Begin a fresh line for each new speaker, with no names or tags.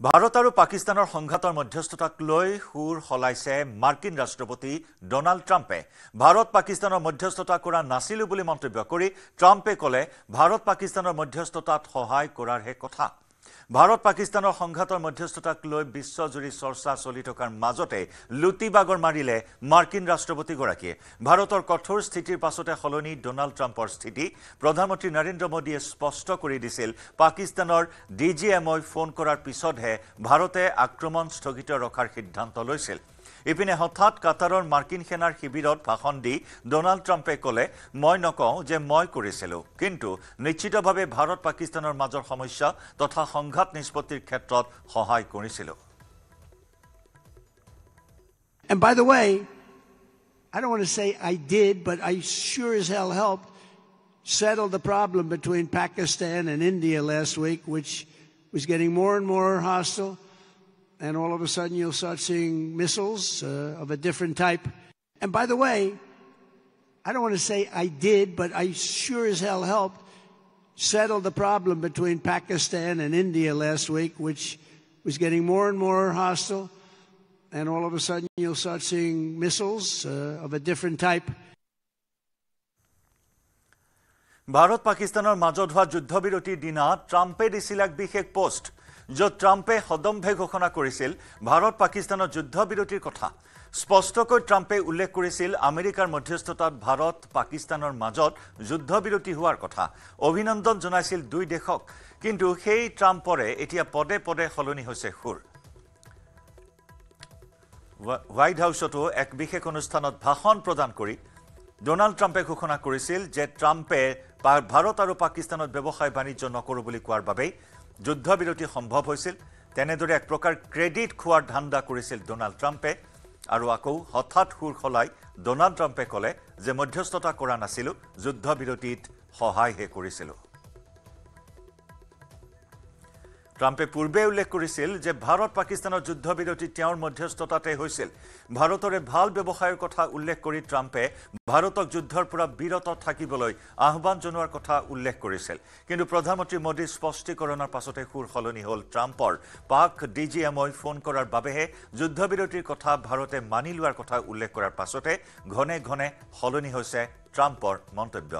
ভাৰত আৰু পাকিস্তানৰ সংঘাতৰ মধ্যস্থতাক লৈ সুৰ হলাইছে মাৰ্কিন ৰাষ্ট্ৰপতি ডোনাল্ড ট্ৰাম্পে। ভাৰত পাকিস্তানৰ মধ্যস্থতা কৰা নাছিল বুলি মন্তব্য কৰি ট্ৰাম্পে কলে ভাৰত পাকিস্তানৰ মধ্যস্থতাত সহায় কৰাৰহে কথা। ভাৰত পাকিস্তানৰ সংঘাতৰ মধ্যস্থতাক লৈ বিশ্বজুৰি চৰ্চা চলি থকাৰ মাজতে লুটিবাগৰ মাৰিলে মাৰ্কিন ৰাষ্ট্ৰপতিগৰাকীয়ে। ভাৰতৰ কঠোৰ স্থিতিৰ পাছতে সলনি ডোনাল্ড ট্ৰাম্পৰ স্থিতি। প্ৰধানমন্ত্ৰী নৰেন্দ্ৰ মোদীয়ে স্পষ্ট কৰি দিছিল পাকিস্তানৰ ডিজিএমঅই ফোন কৰাৰ পিছতহে ভাৰতে আক্ৰমণ স্থগিত ৰখাৰ সিদ্ধান্ত লৈছিল। ইপিনে হঠাৎ কাটাৰৰ মাৰ্কিন সেনাৰ শিবিৰত ভাষণ দি ডোনাল্ড ট্ৰাম্পে কলে মই নকওঁ যে মই কৰিছিলো, কিন্তু নিশ্চিতভাৱে ভাৰত পাকিস্তানৰ মাজৰ সমস্যা তথা সংঘাত নিষ্পত্তিৰ ক্ষেত্ৰত সহায় কৰিছিল।
And by the way, I don't want to say I did, but I sure as hell helped settle the problem between Pakistan and India last week, which was getting more and more hostile. And all of a sudden you'll start seeing missiles of a different type. And by the way, I don't want to say I did, but I sure as hell helped settle the problem between Pakistan and India last week, which was getting more and more hostile. And all of a sudden you'll start seeing missiles of a different type.
Bharat পাকিস্তানৰ মাজত হোৱা যুদ্ধবিৰতিৰ দিনা ট্ৰাম্পে দিছিল এক বিশেষ post, য'ত ট্ৰাম্পে সদম্ভে ঘোষণা কৰিছিল ভাৰত পাকিস্তানৰ যুদ্ধবিৰতিৰ কথা। স্পষ্টকৈ ট্ৰাম্পে উল্লেখ কৰিছিল আমেৰিকাৰ মধ্যস্থতাত ভাৰত পাকিস্তানৰ মাজত যুদ্ধবিৰতি হোৱাৰ কথা। অভিনন্দন জনাইছিল দুই দেশক, কিন্তু সেই ট্ৰাম্পৰে এতিয়া পদে পদে সলনি হৈছে সুৰ। হোৱাইট হাউচতো এক বিশেষ অনুষ্ঠানত ভাষণ প্ৰদান কৰি ডোনাল্ড ট্ৰাম্পে ঘোষণা কৰিছিল যে ট্ৰাম্পে ভাৰত আৰু পাকিস্তানত ব্যৱসায় বাণিজ্য নকৰো বুলি কোৱাৰ বাবেই যুদ্ধবিৰতি সম্ভৱ হৈছিল। তেনেদৰে এক প্ৰকাৰ ক্ৰেডিট খোৱাৰ ধান্দা কৰিছিল ডোনাল্ড ট্ৰাম্পে। আৰু আকৌ হঠাৎ সুৰ সলাই ডোনাল্ড ট্ৰাম্পে কলে যে মধ্যস্থতা কৰা নাছিলো, যুদ্ধবিৰতিত সহায়হে কৰিছিল। ট্ৰাম্পে পূৰ্বে উল্লেখ কৰিছিল যে ভাৰত পাকিস্তানৰ যুদ্ধবিৰতি তেওঁৰ মধ্যস্থতাতে হৈছিল। ভাৰতৰে ভাল ব্যৱসায়ৰ কথা উল্লেখ কৰি ট্ৰাম্পে ভাৰতক যুদ্ধৰ পৰা বিৰত থাকিবলৈ আহ্বান জনোৱাৰ কথা উল্লেখ কৰিছিল। কিন্তু প্ৰধানমন্ত্ৰী মোদীৰ স্পষ্টীকৰণৰ পাছতে সুৰ সলনি হ'ল ট্ৰাম্পৰ। পাক ডিজিএমঅই ফোন কৰাৰ বাবেহে যুদ্ধবিৰতিৰ কথা ভাৰতে মানি লোৱাৰ কথা উল্লেখ কৰাৰ পাছতে ঘনে ঘনে সলনি হৈছে ট্ৰাম্পৰ মন্তব্য।